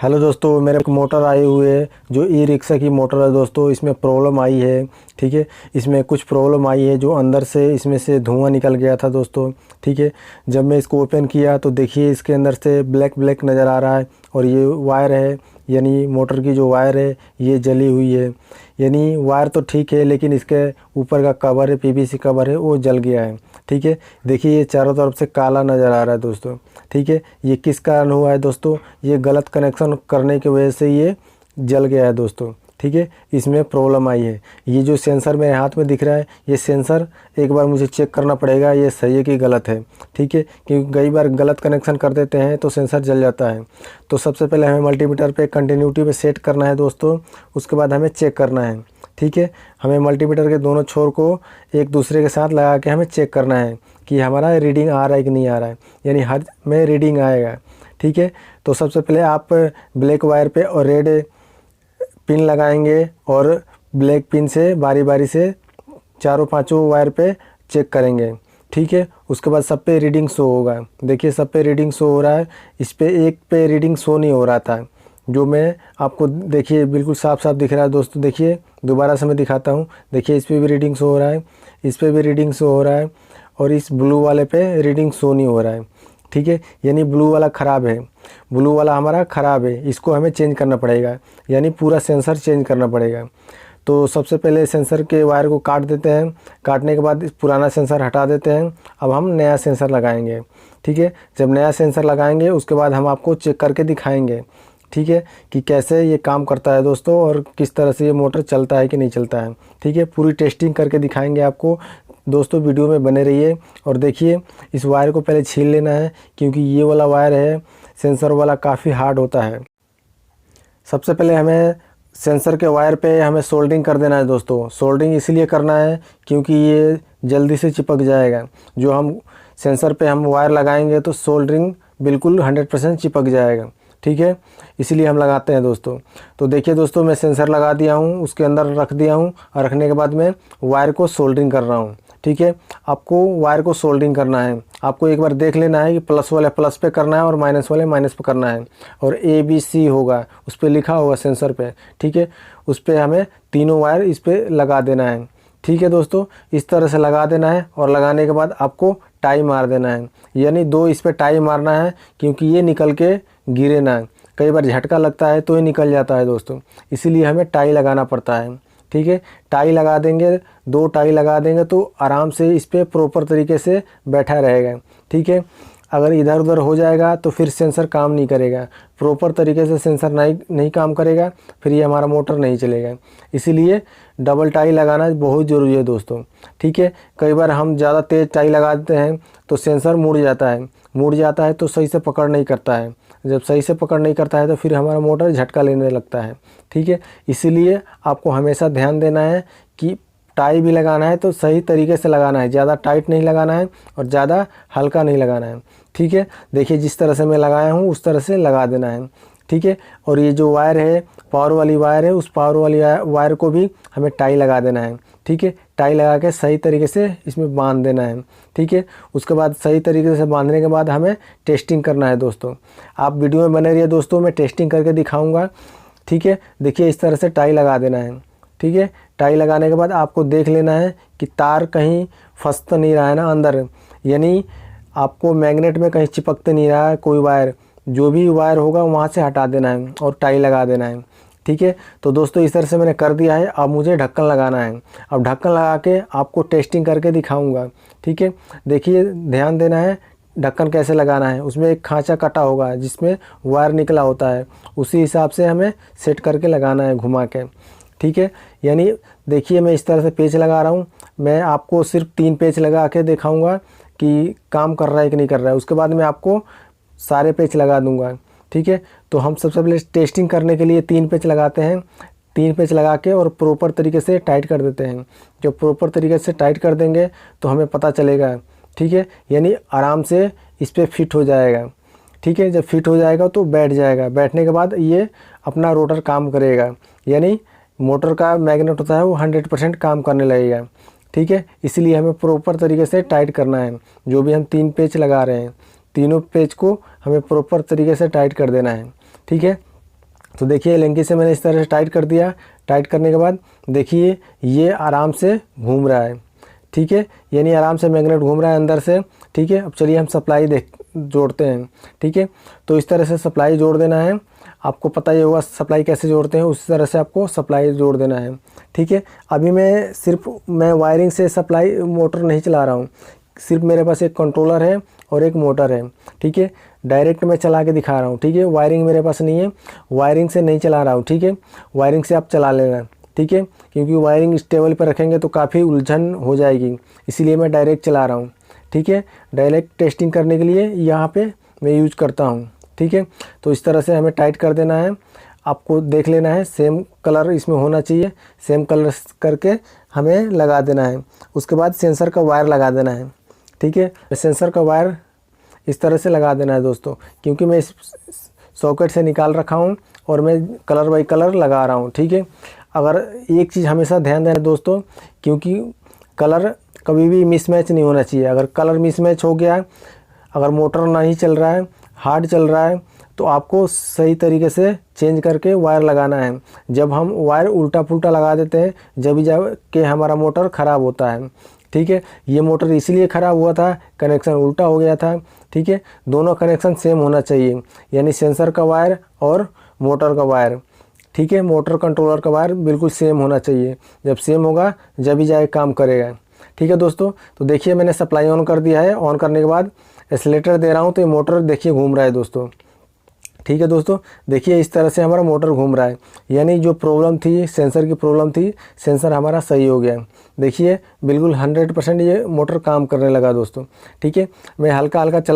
Hello दोस्तों, मेरे एक मोटर आई हुई है जो ई रिक्शा की मोटर है दोस्तों। इसमें प्रॉब्लम आई है, ठीक है। इसमें कुछ प्रॉब्लम आई है जो अंदर से इसमें से धुआं निकल गया था दोस्तों, ठीक है। जब मैं इसको ओपन किया तो देखिए इसके अंदर से ब्लैक ब्लैक नज़र आ रहा है और ये वायर है, यानी मोटर की जो वायर है ये जली हुई है। यानी वायर तो ठीक है लेकिन इसके ऊपर का कवर है, पीवीसी कवर है, वो जल गया है, ठीक है। देखिए ये चारों तरफ से काला नज़र आ रहा है दोस्तों, ठीक है। ये किस कारण हुआ है दोस्तों? ये गलत कनेक्शन करने की वजह से ये जल गया है दोस्तों, ठीक है। इसमें प्रॉब्लम आई है। ये जो सेंसर मेरे हाथ में दिख रहा है, ये सेंसर एक बार मुझे चेक करना पड़ेगा ये सही है कि गलत है, ठीक है। क्योंकि कई बार गलत कनेक्शन कर देते हैं तो सेंसर जल जाता है। तो सबसे पहले हमें मल्टीमीटर पे कंटिन्यूटी पे सेट करना है दोस्तों, उसके बाद हमें चेक करना है, ठीक है। हमें मल्टीमीटर के दोनों छोर को एक दूसरे के साथ लगा के हमें चेक करना है कि हमारा रीडिंग आ रहा है कि नहीं आ रहा है, यानी हर में रीडिंग आएगा, ठीक है। तो सबसे पहले आप ब्लैक वायर पे और रेड पिन लगाएंगे और ब्लैक पिन से बारी बारी से चारों पांचों वायर पे चेक करेंगे, ठीक है। उसके बाद सब पे रीडिंग शो होगा। देखिए सब पे रीडिंग शो हो रहा है, इस पे एक पे रीडिंग शो नहीं हो रहा था, जो मैं आपको देखिए बिल्कुल साफ साफ दिख रहा है दोस्तों। देखिए दोबारा से मैं दिखाता हूँ, देखिए इस पे भी रीडिंग शो हो रहा है, इस पे भी रीडिंग शो हो रहा है और इस ब्लू वाले पे रीडिंग शो नहीं हो रहा है, ठीक है। यानी ब्लू वाला ख़राब है, ब्लू वाला हमारा ख़राब है, इसको हमें चेंज करना पड़ेगा, यानी पूरा सेंसर चेंज करना पड़ेगा। तो सबसे पहले सेंसर के वायर को काट देते हैं, काटने के बाद पुराना सेंसर हटा देते हैं। अब हम नया सेंसर लगाएंगे, ठीक है। जब नया सेंसर लगाएंगे उसके बाद हम आपको चेक करके दिखाएंगे, ठीक है, कि कैसे ये काम करता है दोस्तों और किस तरह से ये मोटर चलता है कि नहीं चलता है, ठीक है। पूरी टेस्टिंग करके दिखाएंगे आपको दोस्तों। वीडियो में बने रहिए और देखिए इस वायर को पहले छील लेना है क्योंकि ये वाला वायर है सेंसर वाला काफ़ी हार्ड होता है। सबसे पहले हमें सेंसर के वायर पे हमें सोल्डरिंग कर देना है दोस्तों। सोल्डरिंग इसलिए करना है क्योंकि ये जल्दी से चिपक जाएगा। जो हम सेंसर पे हम वायर लगाएंगे तो सोल्डरिंग बिल्कुल 100% चिपक जाएगा, ठीक है। इसीलिए हम लगाते हैं दोस्तों। तो देखिए दोस्तों मैं सेंसर लगा दिया हूँ, उसके अंदर रख दिया हूँ और रखने के बाद में वायर को सोल्डरिंग कर रहा हूँ, ठीक है। आपको वायर को सोल्डरिंग करना है, आपको एक बार देख लेना है कि प्लस वाले प्लस पे करना है और माइनस वाले माइनस पे करना है और ABC होगा उस पर लिखा होगा सेंसर पे, ठीक है। उस पर हमें तीनों वायर इस पर लगा देना है, ठीक है दोस्तों। इस तरह से लगा देना है और लगाने के बाद आपको टाई मार देना है, यानी 2 इस पर टाई मारना है क्योंकि ये निकल के गिरे ना। कई बार झटका लगता है तो ये निकल जाता है दोस्तों, इसीलिए हमें टाई लगाना पड़ता है, ठीक है। टाई लगा देंगे, 2 टाई लगा देंगे तो आराम से इस पर प्रॉपर तरीके से बैठा रहेगा, ठीक है। अगर इधर उधर हो जाएगा तो फिर सेंसर काम नहीं करेगा, प्रॉपर तरीके से सेंसर नहीं काम करेगा, फिर ये हमारा मोटर नहीं चलेगा। इसीलिए डबल टाई लगाना बहुत ज़रूरी है दोस्तों, ठीक है। कई बार हम ज़्यादा तेज़ टाई लगा देते हैं तो सेंसर मुड़ जाता है तो सही से पकड़ नहीं करता है। जब सही से पकड़ नहीं करता है तो फिर हमारा मोटर झटका लेने लगता है, ठीक है। इसीलिए आपको हमेशा ध्यान देना है कि टाई भी लगाना है तो सही तरीके से लगाना है, ज़्यादा टाइट नहीं लगाना है और ज़्यादा हल्का नहीं लगाना है, ठीक है। देखिए जिस तरह से मैं लगाया हूँ उस तरह से लगा देना है, ठीक है। और ये जो वायर है पावर वाली वायर है, उस पावर वाली वायर को भी हमें टाई लगा देना है, ठीक है। टाई लगा के सही तरीके से इसमें बांध देना है, ठीक है। उसके बाद सही तरीके से बांधने के बाद हमें टेस्टिंग करना है दोस्तों। आप वीडियो में बने रहिए दोस्तों, मैं टेस्टिंग करके दिखाऊंगा, ठीक है। देखिए इस तरह से टाई लगा देना है, ठीक है। टाई लगाने के बाद आपको देख लेना है कि तार कहीं फंस तो नहीं रहा है ना अंदर, यानी आपको मैग्नेट में कहीं चिपकते नहीं रहा है कोई वायर। जो भी वायर होगा वहाँ से हटा देना है और टाई लगा देना है, ठीक है। तो दोस्तों इस तरह से मैंने कर दिया है। अब मुझे ढक्कन लगाना है, अब ढक्कन लगा के आपको टेस्टिंग करके दिखाऊंगा, ठीक है। देखिए ध्यान देना है ढक्कन कैसे लगाना है। उसमें एक खांचा कटा होगा जिसमें वायर निकला होता है, उसी हिसाब से हमें सेट करके लगाना है घुमा के, ठीक है। यानी देखिए मैं इस तरह से पेच लगा रहा हूँ। मैं आपको सिर्फ 3 पेच लगा के दिखाऊंगा कि काम कर रहा है कि नहीं कर रहा है, उसके बाद मैं आपको सारे पेच लगा दूंगा, ठीक है। तो हम सबसे पहले टेस्टिंग करने के लिए 3 पेच लगाते हैं, 3 पेच लगा के और प्रॉपर तरीके से टाइट कर देते हैं। जब प्रॉपर तरीके से टाइट कर देंगे तो हमें पता चलेगा, ठीक है। यानी आराम से इस पर फिट हो जाएगा, ठीक है। जब फिट हो जाएगा तो बैठ जाएगा, बैठने के बाद ये अपना रोटर काम करेगा, यानी मोटर का मैग्नेट होता है वो 100% काम करने लगेगा, ठीक है। इसीलिए हमें प्रॉपर तरीके से टाइट करना है। जो भी हम 3 पेच लगा रहे हैं, तीनों पेच को हमें प्रॉपर तरीके से टाइट कर देना है, ठीक है। तो देखिए लिंकी से मैंने इस तरह से टाइट कर दिया। टाइट करने के बाद देखिए ये आराम से घूम रहा है, ठीक है, यानी आराम से मैग्नेट घूम रहा है अंदर से, ठीक है। अब चलिए हम सप्लाई जोड़ते हैं, ठीक है। तो इस तरह से सप्लाई जोड़ देना है, आपको पता ही होगा सप्लाई कैसे जोड़ते हैं, उसी तरह से आपको सप्लाई जोड़ देना है, ठीक है। अभी मैं वायरिंग से सप्लाई मोटर नहीं चला रहा हूँ, सिर्फ मेरे पास एक कंट्रोलर है और एक मोटर है, ठीक है। डायरेक्ट मैं चला के दिखा रहा हूँ, ठीक है। वायरिंग मेरे पास नहीं है, वायरिंग से नहीं चला रहा हूँ, ठीक है। वायरिंग से आप चला लेना, ठीक है, क्योंकि वायरिंग इस टेबल पर रखेंगे तो काफ़ी उलझन हो जाएगी, इसीलिए मैं डायरेक्ट चला रहा हूँ, ठीक है। डायरेक्ट टेस्टिंग करने के लिए यहाँ पे मैं यूज करता हूँ, ठीक है। तो इस तरह से हमें टाइट कर देना है, आपको देख लेना है सेम कलर इसमें होना चाहिए, सेम कलर करके हमें लगा देना है। उसके बाद सेंसर का वायर लगा देना है, ठीक है। सेंसर का वायर इस तरह से लगा देना है दोस्तों, क्योंकि मैं इस सॉकेट से निकाल रखा हूँ और मैं कलर बाई कलर लगा रहा हूँ, ठीक है। अगर एक चीज़ हमेशा ध्यान देना दोस्तों, क्योंकि कलर कभी भी मिसमैच नहीं होना चाहिए। अगर कलर मिसमैच हो गया, अगर मोटर नहीं चल रहा है, हार्ड चल रहा है, तो आपको सही तरीके से चेंज करके वायर लगाना है। जब हम वायर उल्टा पुल्टा लगा देते हैं जब के हमारा मोटर ख़राब होता है, ठीक है। ये मोटर इसलिए ख़राब हुआ था, कनेक्शन उल्टा हो गया था, ठीक है। दोनों कनेक्शन सेम होना चाहिए, यानी सेंसर का वायर और मोटर का वायर, ठीक है। मोटर कंट्रोलर का वायर बिल्कुल सेम होना चाहिए, जब सेम होगा जब ही जाए काम करेगा, ठीक है दोस्तों। तो देखिए मैंने सप्लाई ऑन कर दिया है, ऑन करने के बाद एक्सीलरेटर दे रहा हूँ तो ये मोटर देखिए घूम रहा है दोस्तों, ठीक है दोस्तों। देखिए इस तरह से हमारा मोटर घूम रहा है, यानी जो प्रॉब्लम थी, सेंसर की प्रॉब्लम थी, सेंसर हमारा सही हो गया। देखिए बिल्कुल 100% ये मोटर काम करने लगा दोस्तों, ठीक है। मैं हल्का हल्का चला